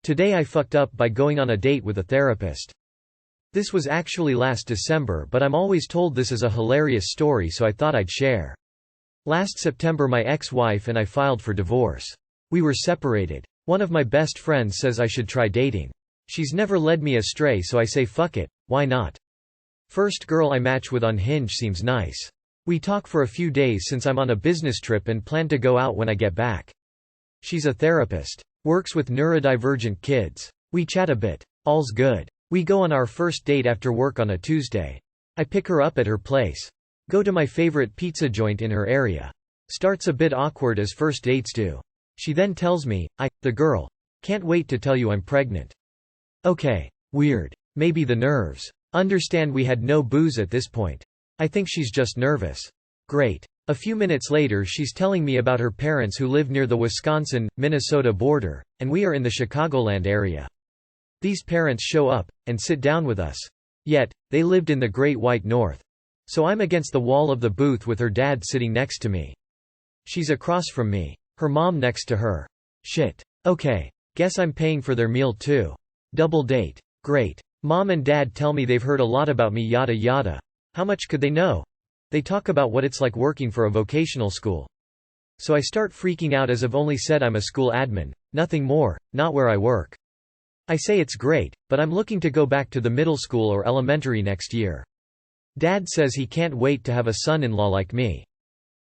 Today I fucked up by going on a date with a therapist. This was actually last December, but I'm always told this is a hilarious story, so I thought I'd share. Last September my ex-wife and I filed for divorce. We were separated. One of my best friends says I should try dating. She's never led me astray, so I say fuck it, why not? First girl I match with on Hinge seems nice. We talk for a few days since I'm on a business trip and plan to go out when I get back. She's a therapist. Works with neurodivergent kids. We chat a bit. All's good. We go on our first date after work on a Tuesday. I pick her up at her place. Go to my favorite pizza joint in her area. Starts a bit awkward as first dates do. She then tells me, the girl, can't wait to tell you I'm pregnant. Okay. Weird. Maybe the nerves. Understand we had no booze at this point. I think she's just nervous. Great. A few minutes later she's telling me about her parents who live near the Wisconsin-Minnesota border, and we are in the Chicagoland area. These parents show up, and sit down with us. Yet, they lived in the Great White North. So I'm against the wall of the booth with her dad sitting next to me. She's across from me. Her mom next to her. Shit. Okay. Guess I'm paying for their meal too. Double date. Great. Mom and dad tell me they've heard a lot about me yada yada. How much could they know? They talk about what it's like working for a vocational school. So I start freaking out as I've only said I'm a school admin, nothing more, not where I work. I say it's great, but I'm looking to go back to the middle school or elementary next year. Dad says he can't wait to have a son-in-law like me.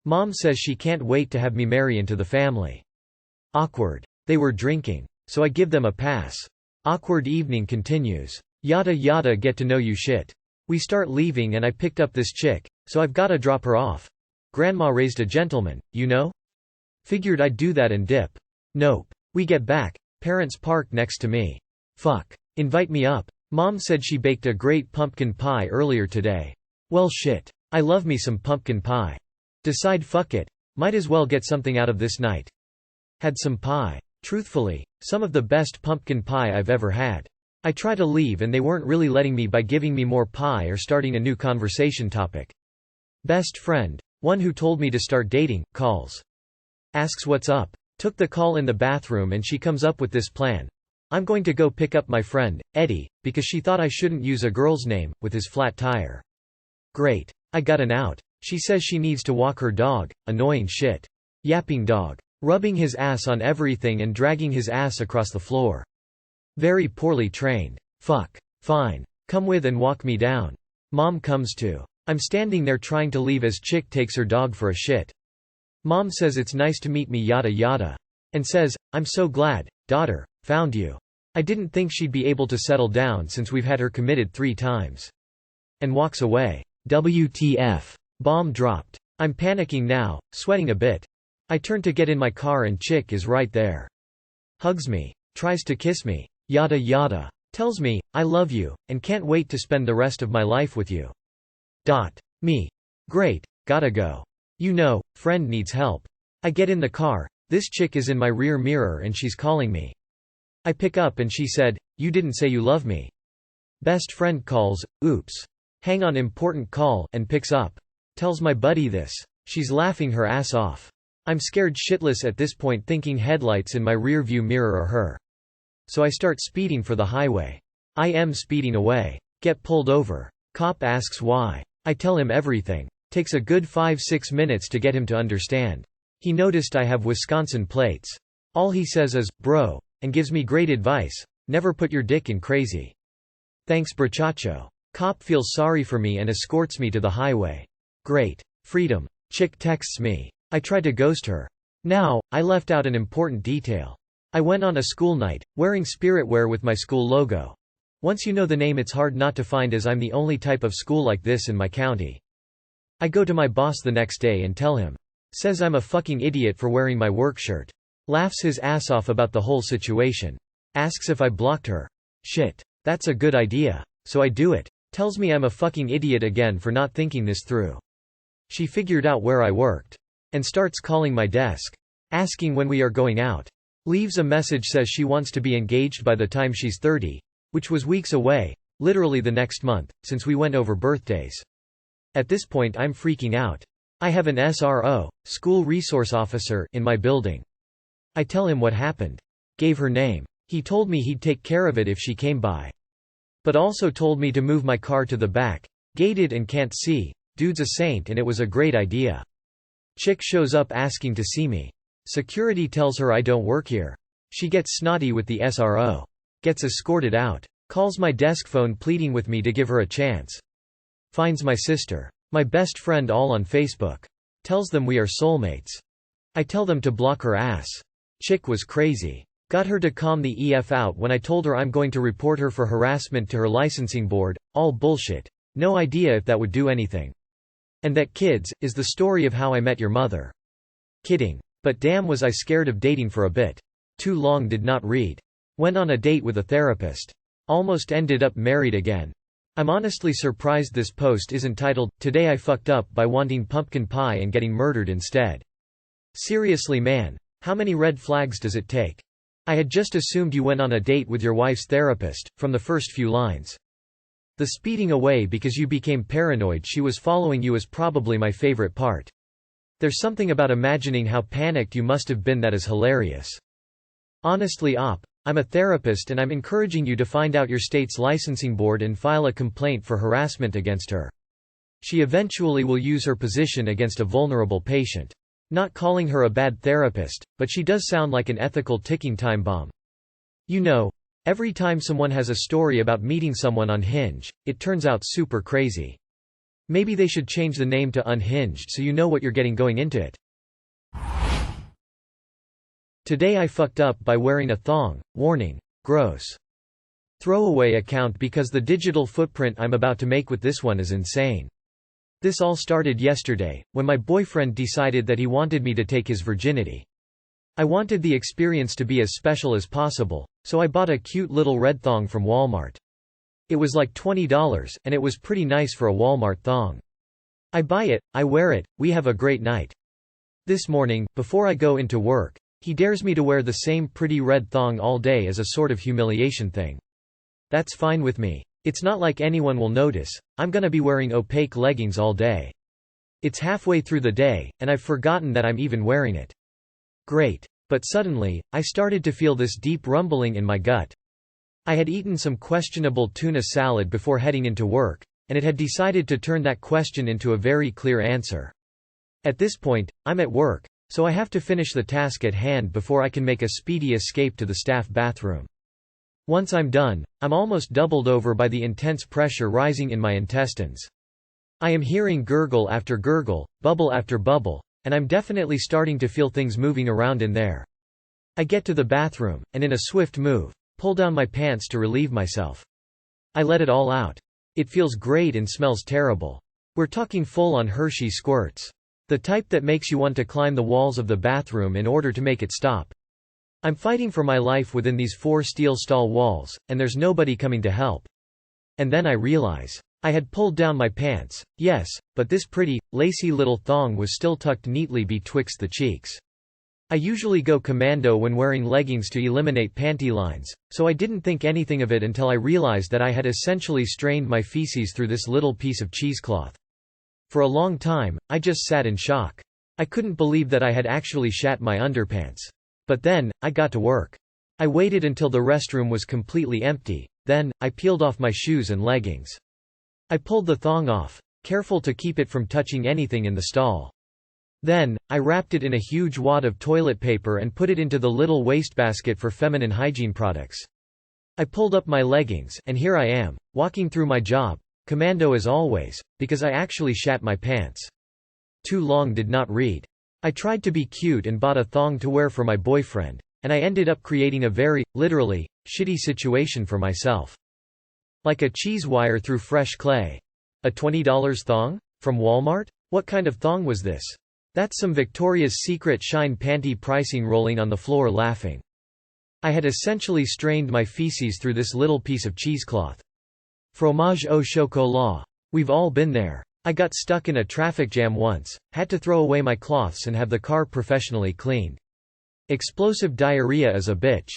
Mom says she can't wait to have me marry into the family. Awkward. They were drinking. So I give them a pass. Awkward evening continues. Yada yada get to know you shit. We start leaving and I picked up this chick, so I've gotta drop her off. Grandma raised a gentleman, you know? Figured I'd do that and dip. Nope. We get back. Parents park next to me. Fuck. Invite me up. Mom said she baked a great pumpkin pie earlier today. Well shit. I love me some pumpkin pie. Decide fuck it. Might as well get something out of this night. Had some pie. Truthfully, some of the best pumpkin pie I've ever had. I try to leave and they weren't really letting me by giving me more pie or starting a new conversation topic. Best friend, one who told me to start dating, calls. Asks what's up. Took the call in the bathroom and she comes up with this plan. I'm going to go pick up my friend, Eddie, because she thought I shouldn't use a girl's name, with his flat tire. Great. I got an out. She says she needs to walk her dog, annoying shit. Yapping dog. Rubbing his ass on everything and dragging his ass across the floor. Very poorly trained. Fuck. Fine. Come with and walk me down. Mom comes too. I'm standing there trying to leave as chick takes her dog for a shit. Mom says it's nice to meet me yada yada. And says, I'm so glad, daughter, found you. I didn't think she'd be able to settle down since we've had her committed 3 times. And walks away. WTF. Bomb dropped. I'm panicking now, sweating a bit. I turn to get in my car and chick is right there. Hugs me. Tries to kiss me. Yada yada. Tells me, I love you, and can't wait to spend the rest of my life with you. Me. Great. Gotta go. You know, friend needs help. I get in the car. This chick is in my rear mirror and she's calling me. I pick up and she said, you didn't say you love me. Best friend calls, oops. Hang on important call, and picks up. Tells my buddy this. She's laughing her ass off. I'm scared shitless at this point thinking headlights in my rear view mirror are her. So I start speeding for the highway. I am speeding away. Get pulled over. Cop asks why. I tell him everything. Takes a good 5-6 minutes to get him to understand. He noticed I have Wisconsin plates. All he says is, bro, and gives me great advice. Never put your dick in crazy. Thanks brachacho. Cop feels sorry for me and escorts me to the highway. Great. Freedom. Chick texts me. I tried to ghost her. Now, I left out an important detail. I went on a school night, wearing spirit wear with my school logo. Once you know the name it's hard not to find as I'm the only type of school like this in my county. I go to my boss the next day and tell him. Says I'm a fucking idiot for wearing my work shirt. Laughs his ass off about the whole situation. Asks if I blocked her. Shit. That's a good idea. So I do it. Tells me I'm a fucking idiot again for not thinking this through. She figured out where I worked. And starts calling my desk. Asking when we are going out. Leaves a message says she wants to be engaged by the time she's 30. Which was weeks away. Literally the next month, since we went over birthdays. At this point I'm freaking out. I have an SRO, school resource officer, in my building. I tell him what happened. Gave her name. He told me he'd take care of it if she came by. But also told me to move my car to the back. Gated and can't see. Dude's a saint and it was a great idea. Chick shows up asking to see me. Security tells her I don't work here. She gets snotty with the SRO. Gets escorted out. Calls my desk phone pleading with me to give her a chance. Finds my sister. My best friend all on Facebook. Tells them we are soulmates. I tell them to block her ass. Chick was crazy. Got her to calm the EF out when I told her I'm going to report her for harassment to her licensing board. All bullshit. No idea if that would do anything. And that, kids, is the story of how I met your mother. Kidding. But damn, was I scared of dating for a bit. Too long did not read. Went on a date with a therapist. Almost ended up married again. I'm honestly surprised this post isn't titled, "Today I fucked up by wanting pumpkin pie and getting murdered instead." Seriously man. How many red flags does it take? I had just assumed you went on a date with your wife's therapist, from the first few lines. The speeding away because you became paranoid she was following you is probably my favorite part. There's something about imagining how panicked you must have been that is hilarious. Honestly I'm a therapist and I'm encouraging you to find out your state's licensing board and file a complaint for harassment against her. She eventually will use her position against a vulnerable patient. Not calling her a bad therapist, but she does sound like an ethical ticking time bomb. You know, every time someone has a story about meeting someone on Hinge, it turns out super crazy. Maybe they should change the name to Unhinged so you know what you're getting going into it. Today I fucked up by wearing a thong. Warning. Gross. Throwaway account because the digital footprint I'm about to make with this one is insane. This all started yesterday, when my boyfriend decided that he wanted me to take his virginity. I wanted the experience to be as special as possible, so I bought a cute little red thong from Walmart. It was like $20, and it was pretty nice for a Walmart thong. I buy it, I wear it, we have a great night. This morning, before I go into work, he dares me to wear the same pretty red thong all day as a sort of humiliation thing. That's fine with me. It's not like anyone will notice. I'm gonna be wearing opaque leggings all day. It's halfway through the day, and I've forgotten that I'm even wearing it. Great. But suddenly, I started to feel this deep rumbling in my gut. I had eaten some questionable tuna salad before heading into work, and it had decided to turn that question into a very clear answer. At this point, I'm at work, so I have to finish the task at hand before I can make a speedy escape to the staff bathroom. Once I'm done, I'm almost doubled over by the intense pressure rising in my intestines. I am hearing gurgle after gurgle, bubble after bubble, and I'm definitely starting to feel things moving around in there. I get to the bathroom, and in a swift move, pull down my pants to relieve myself. I let it all out. It feels great and smells terrible. We're talking full-on Hershey squirts. The type that makes you want to climb the walls of the bathroom in order to make it stop. I'm fighting for my life within these 4 steel stall walls, and there's nobody coming to help. And then I realize. I had pulled down my pants, yes, but this pretty, lacy little thong was still tucked neatly betwixt the cheeks. I usually go commando when wearing leggings to eliminate panty lines, so I didn't think anything of it until I realized that I had essentially strained my feces through this little piece of cheesecloth. For a long time, I just sat in shock. I couldn't believe that I had actually shat my underpants. But then, I got to work. I waited until the restroom was completely empty, then, I peeled off my shoes and leggings. I pulled the thong off, careful to keep it from touching anything in the stall. Then, I wrapped it in a huge wad of toilet paper and put it into the little wastebasket for feminine hygiene products. I pulled up my leggings, and here I am, walking through my job, commando as always, because I actually shat my pants. Too long did not read. I tried to be cute and bought a thong to wear for my boyfriend, and I ended up creating a very, literally, shitty situation for myself. Like a cheese wire through fresh clay. A $20 thong? From Walmart? What kind of thong was this? That's some Victoria's Secret shine panty pricing. Rolling on the floor laughing. I had essentially strained my feces through this little piece of cheesecloth. Fromage au chocolat. We've all been there. I got stuck in a traffic jam once, had to throw away my cloths and have the car professionally cleaned. Explosive diarrhea is a bitch.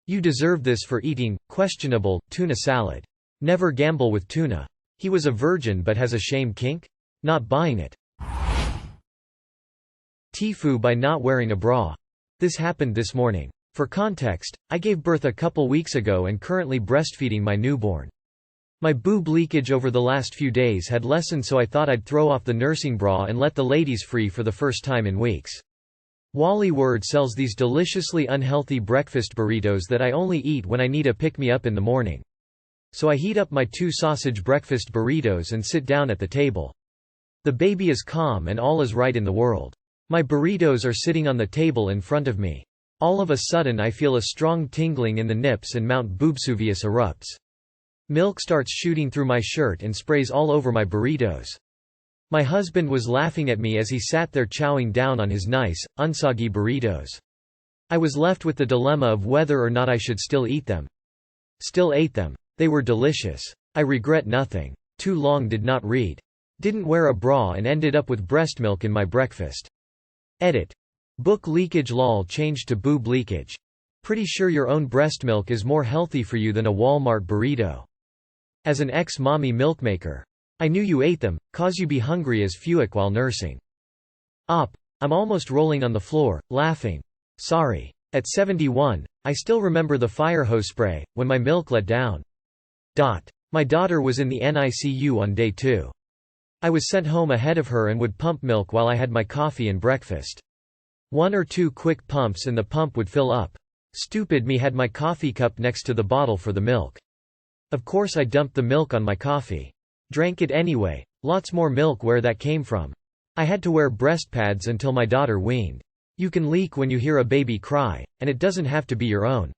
You deserve this for eating questionable tuna salad. Never gamble with tuna. He was a virgin but has a shame kink? Not buying it. TIFU by not wearing a bra. This happened this morning. For context, I gave birth a couple weeks ago and currently breastfeeding my newborn. My boob leakage over the last few days had lessened, so I thought I'd throw off the nursing bra and let the ladies free for the first time in weeks. Wally Word sells these deliciously unhealthy breakfast burritos that I only eat when I need a pick-me-up in the morning. So I heat up my 2 sausage breakfast burritos and sit down at the table. The baby is calm and all is right in the world. My burritos are sitting on the table in front of me. All of a sudden I feel a strong tingling in the nips and Mount Boobsuvius erupts. Milk starts shooting through my shirt and sprays all over my burritos. My husband was laughing at me as he sat there chowing down on his nice, unsoggy burritos. I was left with the dilemma of whether or not I should still eat them. Still ate them. They were delicious. I regret nothing. Too long did not read. Didn't wear a bra and ended up with breast milk in my breakfast. Edit. Book leakage lol changed to boob leakage. Pretty sure your own breast milk is more healthy for you than a Walmart burrito. As an ex-mommy milkmaker. I knew you ate them, cause you be hungry as fuck while nursing. Op. I'm almost rolling on the floor, laughing. Sorry. At 71, I still remember the fire hose spray, when my milk let down. My daughter was in the NICU on day 2. I was sent home ahead of her and would pump milk while I had my coffee and breakfast. 1 or 2 quick pumps and the pump would fill up. Stupid me had my coffee cup next to the bottle for the milk. Of course I dumped the milk on my coffee. Drank it anyway. Lots more milk where that came from. I had to wear breast pads until my daughter weaned. You can leak when you hear a baby cry, and it doesn't have to be your own.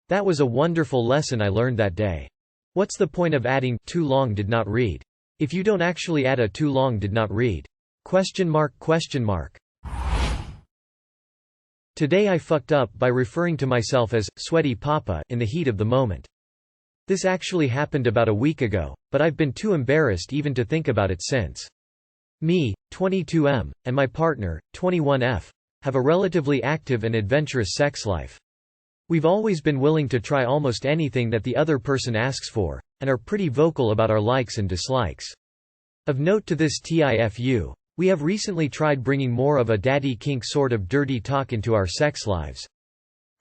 That was a wonderful lesson I learned that day. What's the point of adding too long did not read if you don't actually add a too long did not read? Today I fucked up by referring to myself as sweaty papa in the heat of the moment. This actually happened about a week ago, but I've been too embarrassed even to think about it since. Me, 22M, and my partner, 21F, have a relatively active and adventurous sex life. We've always been willing to try almost anything that the other person asks for, and are pretty vocal about our likes and dislikes. Of note to this TIFU, we have recently tried bringing more of a daddy kink sort of dirty talk into our sex lives.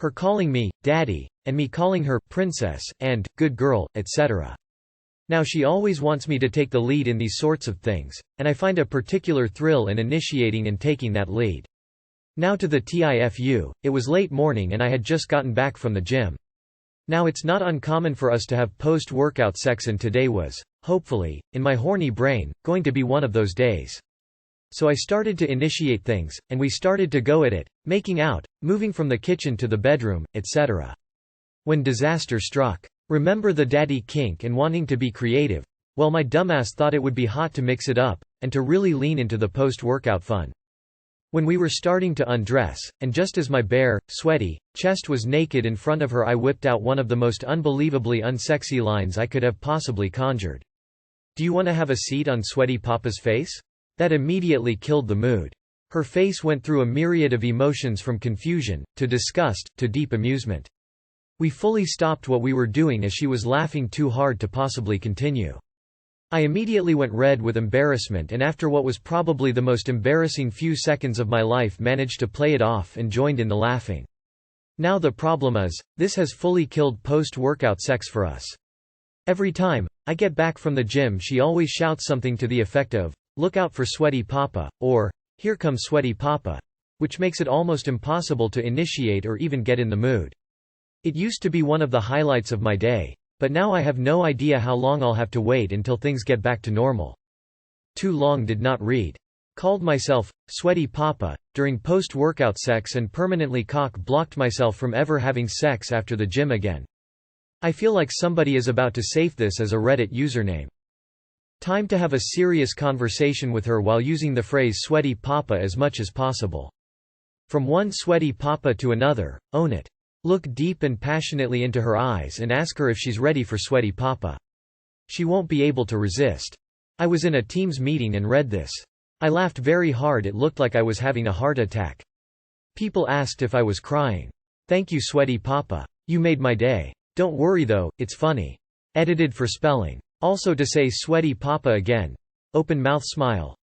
Her calling me daddy, and me calling her princess and good girl, etc. Now she always wants me to take the lead in these sorts of things, and I find a particular thrill in initiating and taking that lead. Now to the TIFU, it was late morning and I had just gotten back from the gym. Now it's not uncommon for us to have post-workout sex, and today was, hopefully, in my horny brain, going to be one of those days. So I started to initiate things, and we started to go at it, making out, moving from the kitchen to the bedroom, etc. When disaster struck. Remember the daddy kink and wanting to be creative? Well, my dumbass thought it would be hot to mix it up, and to really lean into the post-workout fun. When we were starting to undress, and just as my bare, sweaty, chest was naked in front of her, I whipped out one of the most unbelievably unsexy lines I could have possibly conjured. Do you want to have a seat on Sweaty Papa's face? That immediately killed the mood. Her face went through a myriad of emotions from confusion, to disgust, to deep amusement. We fully stopped what we were doing as she was laughing too hard to possibly continue. I immediately went red with embarrassment, and after what was probably the most embarrassing few seconds of my life managed to play it off and joined in the laughing. Now the problem is, this has fully killed post-workout sex for us. Every time I get back from the gym she always shouts something to the effect of, "Look out for Sweaty Papa," or, "Here comes Sweaty Papa," which makes it almost impossible to initiate or even get in the mood. It used to be one of the highlights of my day. But now I have no idea how long I'll have to wait until things get back to normal. Too long did not read. Called myself Sweaty Papa during post-workout sex and permanently cock-blocked myself from ever having sex after the gym again. I feel like somebody is about to save this as a Reddit username. Time to have a serious conversation with her while using the phrase Sweaty Papa as much as possible. From one Sweaty Papa to another, own it. Look deep and passionately into her eyes and ask her if she's ready for Sweaty Papa. She won't be able to resist. I was in a Teams meeting and read this. I laughed very hard. It looked like I was having a heart attack. People asked if I was crying. Thank you, Sweaty Papa. You made my day. Don't worry though, it's funny. Edited for spelling. Also to say Sweaty Papa again. Open mouth smile.